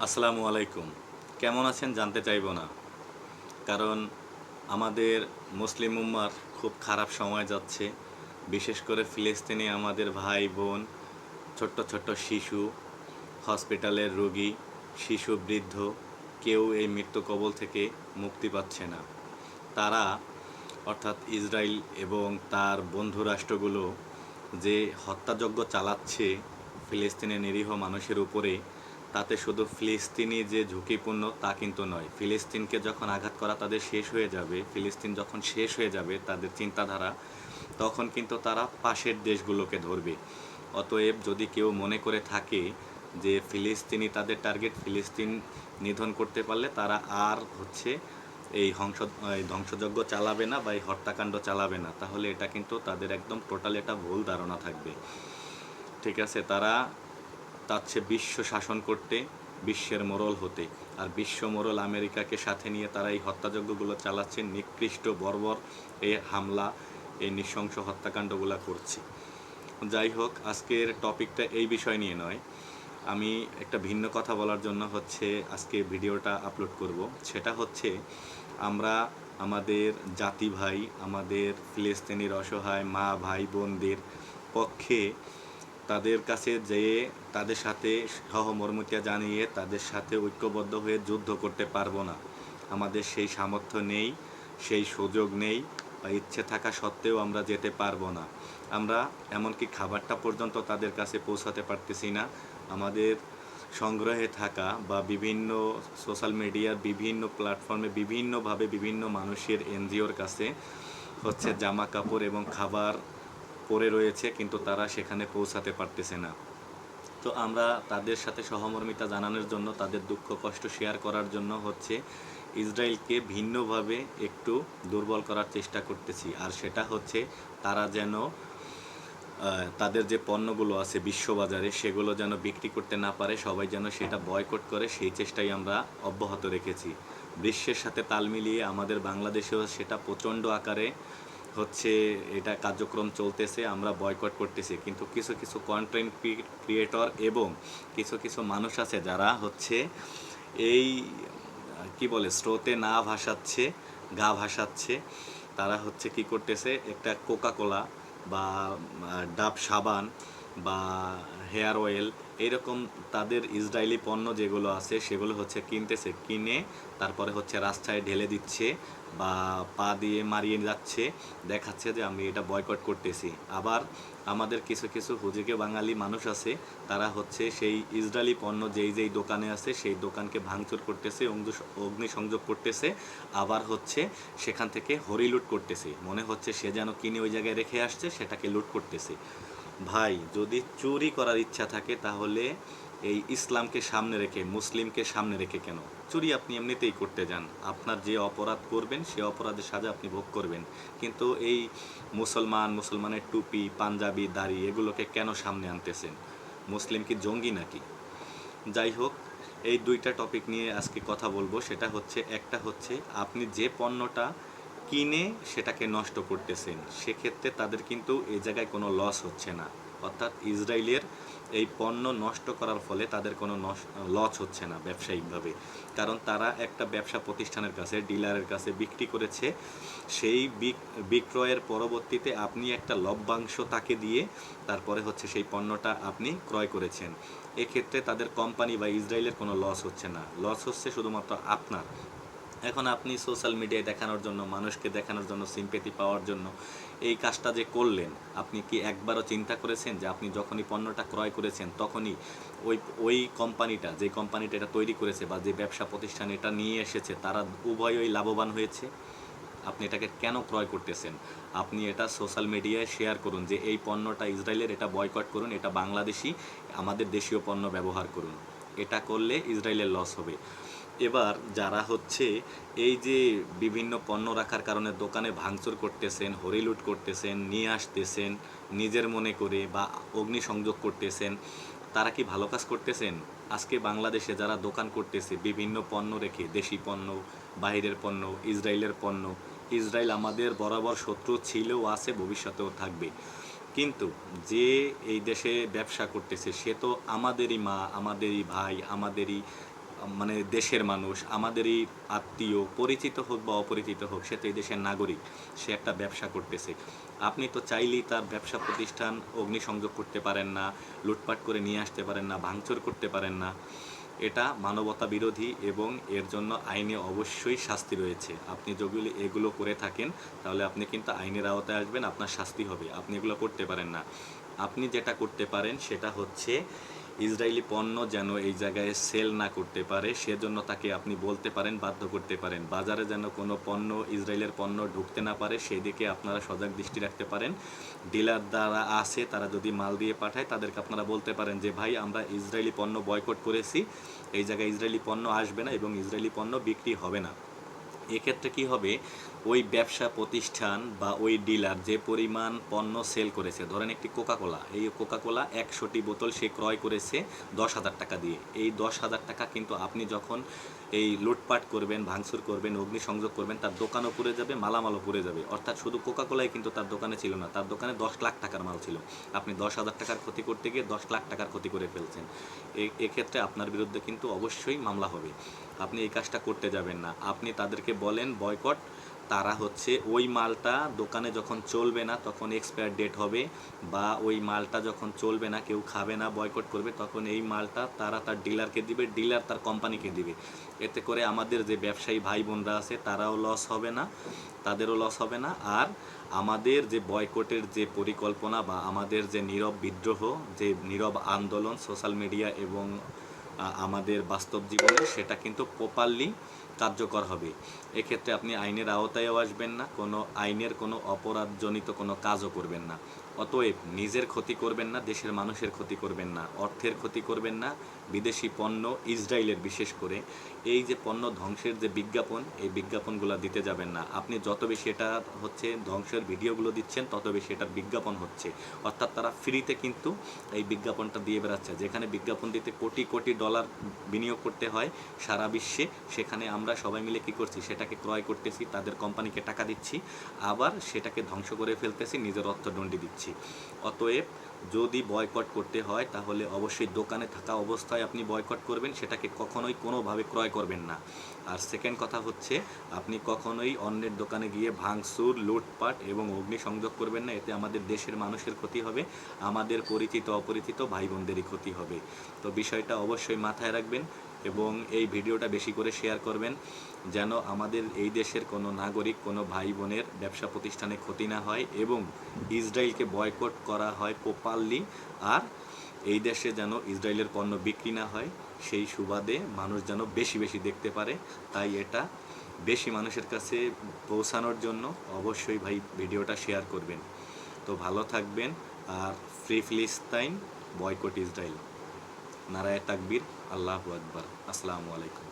আসসালামু আলাইকুম। কেমন আছেন জানতে চাইবো না। কারণ আমাদের মুসলিম উম্মার খুব খারাপ সময় যাচ্ছে। বিশেষ করে ফিলিস্তিনি আমাদের ভাই-বোন, ছোট্ট, ছোট্ট শিশু, হসপিটালের রোগী, শিশু, বৃদ্ধ কেউ এই মৃত্যু কবল থেকে মুক্তি পাচ্ছে না। তারা অর্থাৎ ইসরাইল এবং তার বন্ধু রাষ্ট্রগুলো যে হত্যাযজ্ঞ চালাচ্ছে ফিলিস্তিনের নিরীহ মানুষের উপরে, তাতে শুধু ফিলিস্তিনি যে ঝুঁকিপূর্ণ তা কিন্তু নয়। ফিলিস্তিনকে যখন আঘাত করা তাদের শেষ হয়ে যাবে, ফিলিস্তিন যখন শেষ হয়ে যাবে তাদের চিন্তাধারা, তখন কিন্তু তারা পাশের দেশগুলোকে ধরবে। অতএব যদি কেউ মনে করে থাকে যে ফিলিস্তিনি তাদের টার্গেট, ফিলিস্তিন নিধন করতে পারলে তারা আর এই ধ্বংসযজ্ঞ চালাবে না বা এই হত্যাকাণ্ড চালাবে না, তাহলে এটা কিন্তু তাদের একদম টোটাল একটা ভুল ধারণা থাকবে। ঠিক আছে, তারা চাচ্ছে বিশ্ব শাসন করতে, বিশ্বের মোড়ল হতে। আর বিশ্ব মোড়ল আমেরিকাকে সাথে নিয়ে তারা এই হত্যাযজ্ঞগুলো চালাচ্ছে, নিকৃষ্ট বর্বর এই হামলা, এই নৃশংস হত্যাকাণ্ডগুলো করছে। যাই হোক, আজকের টপিকটা এই বিষয় নিয়ে নয়। আমি একটা ভিন্ন কথা বলার জন্য আজকে ভিডিওটা আপলোড করব। সেটা হচ্ছে, আমরা আমাদের জাতি ভাই, আমাদের ফিলিস্তিনির অসহায় মা ভাই বোনদের পক্ষে তাদের কাছে যেয়ে তাদের সাথে সহমর্মিতা জানিয়ে তাদের সাথে ঐক্যবদ্ধ হয়ে যুদ্ধ করতে পারবো না। আমাদের সেই সামর্থ্য নেই, সেই সুযোগ নেই, বা ইচ্ছে থাকা সত্ত্বেও আমরা যেতে পারবো না। আমরা এমনকি খাবারটা পর্যন্ত তাদের কাছে পৌঁছাতে পারতেছি না। আমাদের সংগ্রহে থাকা বা বিভিন্ন সোশ্যাল মিডিয়ার বিভিন্ন প্ল্যাটফর্মে বিভিন্নভাবে বিভিন্ন মানুষের এনজিওর কাছে জামা কাপড় এবং খাবার পড়ে রয়েছে, কিন্তু তারা সেখানে পৌঁছাতে পারতেছে না। তো আমরা তাদের সাথে সহমর্মিতা জানানোর জন্য, তাদের দুঃখ কষ্ট শেয়ার করার জন্য ইসরায়েলকে ভিন্নভাবে একটু দুর্বল করার চেষ্টা করতেছি। আর সেটা হচ্ছে, তারা যেন তাদের যে পণ্যগুলো আছে বিশ্ববাজারে সেগুলো যেন বিক্রি করতে না পারে, সবাই যেন সেটা বয়কট করে, সেই চেষ্টাই আমরা অব্যাহত রেখেছি। বিশ্বের সাথে তাল মিলিয়ে আমাদের বাংলাদেশেও সেটা প্রচণ্ড আকারে এটা কার্যক্রম চলতেছে, আমরা বয়কট করতেছি। কিন্তু কিছু কিছু কন্টেন্ট ক্রিয়েটর এবং কিছু কিছু মানুষ আছে যারা এই কি বলে স্রোতে না ভাসাচ্ছে, গা ভাসাচ্ছে। তারা কি করতেছে, একটা কোকা কোলা বা ডাব সাবান বা হেয়ার অয়েল, এরকম তাদের ইসরায়েলি পণ্য যেগুলো আছে সেগুলো কিনতেছে, কিনে তারপরে রাস্তায় ঢেলে দিচ্ছে বা পা দিয়ে মারিয়ে যাচ্ছে, দেখাচ্ছে যে আমি এটা বয়কট করতেছি। আবার আমাদের কিছু কিছু হুজুগে বাঙালি মানুষ আছে, তারা সেই ইসরায়েলি পণ্য যেই যেই দোকানে আছে সেই দোকানকে ভাঙচুর করতেছে, অগ্নিসংযোগ করতেছে। আবার সেখান থেকে হরি লুট করতেছে, মনে হচ্ছে সে যেন কিনে ওই জায়গায় রেখে আসছে, সেটাকে লুট করতেছে। ভাই, যদি চুরি করার ইচ্ছা থাকে তাহলে এই ইসলামকে সামনে রেখে, মুসলিমকে সামনে রেখে কেন চুরি আপনি এমনিতেই করতে যান? আপনার যে অপরাধ করবেন সে অপরাধের সাজা আপনি ভোগ করবেন। কিন্তু এই মুসলমানের টুপি, পাঞ্জাবি, দাড়ি এগুলোকে কেন সামনে আনতেছেন? মুসলিম কি জঙ্গি নাকি? যাই হোক, এই দুইটা টপিক নিয়ে আজকে কথা বলবো। সেটা একটা আপনি যে পণ্যটা কিনে সেটাকে নষ্ট করতেছেন, সেক্ষেত্রে তাদের কিন্তু এই জায়গায় কোনো লস হচ্ছে না। অর্থাৎ ইসরায়েলের এই পণ্য নষ্ট করার ফলে তাদের কোনো লস হচ্ছে না ব্যবসায়িকভাবে। কারণ তারা একটা ব্যবসা প্রতিষ্ঠানের কাছে, ডিলারের কাছে বিক্রি করেছে। সেই বিক্রয়ের পরবর্তীতে আপনি একটা লভ্যাংশ তাকে দিয়ে তারপরে সেই পণ্যটা আপনি ক্রয় করেছেন। এক্ষেত্রে তাদের কোম্পানি বা ইসরায়েলের কোনো লস হচ্ছে না, লস হচ্ছে শুধুমাত্র আপনার। এখন আপনি সোশ্যাল মিডিয়ায় দেখানোর জন্য, মানুষকে দেখানোর জন্য, সিম্পেথি পাওয়ার জন্য এই কাজটা যে করলেন, আপনি কি একবারও চিন্তা করেছেন যে আপনি যখনই পণ্যটা ক্রয় করেছেন তখনই ওই ওই কোম্পানিটা, যে কোম্পানিটা এটা তৈরি করেছে বা যে ব্যবসা প্রতিষ্ঠান এটা নিয়ে এসেছে, তারা উভয়ই লাভবান হয়েছে? আপনি এটাকে কেন ক্রয় করতেছেন? আপনি এটা সোশ্যাল মিডিয়ায় শেয়ার করুন যে এই পণ্যটা ইসরায়েলের, এটা বয়কট করুন, এটা বাংলাদেশি, আমাদের দেশীয় পণ্য ব্যবহার করুন। এটা করলে ইসরায়েলের লস হবে। এবার যারা এই যে বিভিন্ন পণ্য রাখার কারণে দোকানে ভাঙচুর করতেছেন, হরিলুট করতেছেন, নিয়ে আসতেছেন নিজের মনে করে, বা অগ্নিসংযোগ করতেছেন, তারা কি ভালো কাজ করতেছেন? আজকে বাংলাদেশে যারা দোকান করতেছে বিভিন্ন পণ্য রেখে, দেশি পণ্য, বাইরের পণ্য, ইসরায়েলের পণ্য, ইসরায়েল আমাদের বরাবর শত্রু ছিল, আছে, ভবিষ্যতেও থাকবে। কিন্তু যে এই দেশে ব্যবসা করতেছে সে তো আমাদেরই মা, আমাদেরই ভাই, আমাদেরই মানে দেশের মানুষ, আমাদেরই আত্মীয়, পরিচিত হোক বা অপরিচিত হোক, সে তো এই দেশের নাগরিক, সে একটা ব্যবসা করতেছে। আপনি তো চাইলেই তার ব্যবসা প্রতিষ্ঠান অগ্নিসংযোগ করতে পারেন না, লুটপাট করে নিয়ে আসতে পারেন না, ভাঙচুর করতে পারেন না। এটা মানবতা বিরোধী এবং এর জন্য আইনে অবশ্যই শাস্তি রয়েছে। আপনি যদি এগুলো করে থাকেন তাহলে আপনি কিন্তু আইনের আওতায় আসবেন, আপনার শাস্তি হবে। আপনি এগুলো করতে পারেন না। আপনি যেটা করতে পারেন সেটা হচ্ছে ইসরায়েলি পণ্য যেন এই জায়গায় সেল না করতে পারে, সেজন্য তাকে আপনি বলতে পারেন, বাধ্য করতে পারেন। বাজারে যেন কোনো পণ্য, ইসরায়েলের পণ্য ঢুকতে না পারে সেদিকে আপনারা সজাগ দৃষ্টি রাখতে পারেন। ডিলার দ্বারা আসে, তারা যদি মাল দিয়ে পাঠায় তাদেরকে আপনারা বলতে পারেন যে ভাই আমরা ইসরায়েলি পণ্য বয়কট করেছি, এই জায়গায় ইসরায়েলি পণ্য আসবে না এবং ইসরায়েলি পণ্য বিক্রি হবে না। এক্ষেত্রে কি হবে, ওই ব্যবসা প্রতিষ্ঠান বা ওই ডিলার যে পরিমাণ পণ্য সেল করেছে, ধরেন একটি কোকাকোলা, এই কোকাকোলা 100টি বোতল সে ক্রয় করেছে 10,000 টাকা দিয়ে। এই 10,000 টাকা কিন্তু আপনি যখন এই লুটপাট করবেন, ভাঙচুর করবেন, অগ্নিসংযোগ করবেন, তার দোকানও পুড়ে যাবে, মালামালও পুড়ে যাবে। অর্থাৎ শুধু কোকাকোলাই কিন্তু তার দোকানে ছিল না, তার দোকানে 10 লাখ টাকার মাল ছিল। আপনি 10,000 টাকার ক্ষতি করতে গিয়ে 10 লাখ টাকার ক্ষতি করে ফেলছেন। এক্ষেত্রে আপনার বিরুদ্ধে কিন্তু অবশ্যই মামলা হবে। আপনি এই কাজটা করতে যাবেন না। আপনি তাদেরকে বলেন বয়কট, তারা হচ্ছে ওই মালটা দোকানে যখন চলবে না তখন এক্সপায়ার ডেট হবে, বা ওই মালটা যখন চলবে না, কেউ খাবে না, বয়কট করবে, তখন এই মালটা তারা তার ডিলারকে দিবে, ডিলার তার কোম্পানিকে দিবে। এতে করে আমাদের যে ব্যবসায়ী ভাই বোনরা আছে তারাও লস হবে না, তাদেরও লস হবে না। আর আমাদের যে বয়কটের যে পরিকল্পনা বা আমাদের যে নীরব বিদ্রোহ, যে নীরব আন্দোলন সোশ্যাল মিডিয়া এবং আমাদের বাস্তব জীবনে, সেটা কিন্তু প্রপারলি কার্যকর হবে। এক্ষেত্রে আপনি আইনের আওতায়ও আসবেন না, কোনো আইনের কোনো অপরাধজনিত কোনো কাজও করবেন না। অতএব নিজের ক্ষতি করবেন না, দেশের মানুষের ক্ষতি করবেন না, অর্থের ক্ষতি করবেন না। বিদেশি পণ্য, ইসরায়েলের বিশেষ করে এই যে পণ্য ধ্বংসের যে বিজ্ঞাপন, এই বিজ্ঞাপনগুলো দিতে যাবেন না। আপনি যত বেশি এটা হচ্ছে ধ্বংসের ভিডিওগুলো দিচ্ছেন তত বেশি এটার বিজ্ঞাপন হচ্ছে। অর্থাৎ তারা ফ্রিতে কিন্তু এই বিজ্ঞাপনটা দিয়ে বেড়াচ্ছে। যেখানে বিজ্ঞাপন দিতে কোটি কোটি ডলার বিনিয়োগ করতে হয় সারা বিশ্বে, সেখানে আমরা সবাই মিলে কী করছি, সেটাকে ক্রয় করতেছি, তাদের কোম্পানিকে টাকা দিচ্ছি, আবার সেটাকে ধ্বংস করে ফেলতেছি, নিজের অর্থদণ্ডী দিচ্ছি। অতএব যদি বয়কট করতে হয় তাহলে অবশ্যই দোকানে থাকা অবস্থায় আপনি বয়কট করবেন, সেটাকে কখনোই কোনোভাবে ক্রয় করবেন না। আর সেকেন্ড কথা হচ্ছে, আপনি কখনোই অন্যের দোকানে গিয়ে ভাঙচুর, লুটপাট এবং অগ্নিসংযোগ করবেন না। এতে আমাদের দেশের মানুষের ক্ষতি হবে, আমাদের পরিচিত অপরিচিত ভাই বোনদেরই ক্ষতি হবে। তো বিষয়টা অবশ্যই মাথায় রাখবেন এবং এই ভিডিওটা বেশি করে শেয়ার করবেন, যেন আমাদের এই দেশের কোনো নাগরিক, কোনো ভাই বোনের ব্যবসা প্রতিষ্ঠানে ক্ষতি না হয় এবং ইসরায়েলকে বয়কট করা হয় প্রপারলি। আর এই দেশে যেন ইসরায়েলের পণ্য বিক্রি না হয়, সেই সুবাদে মানুষ যেন বেশি বেশি দেখতে পারে। তাই এটা বেশি মানুষের কাছে পৌঁছানোর জন্য অবশ্যই ভাই ভিডিওটা শেয়ার করবেন। তো ভালো থাকবেন। আর ফ্রি ফিলিস্তাইন, বয়কট ইসরায়েল, নারায়ে তাকবীর, আল্লাহু আকবার, আসসালামু আলাইকুম।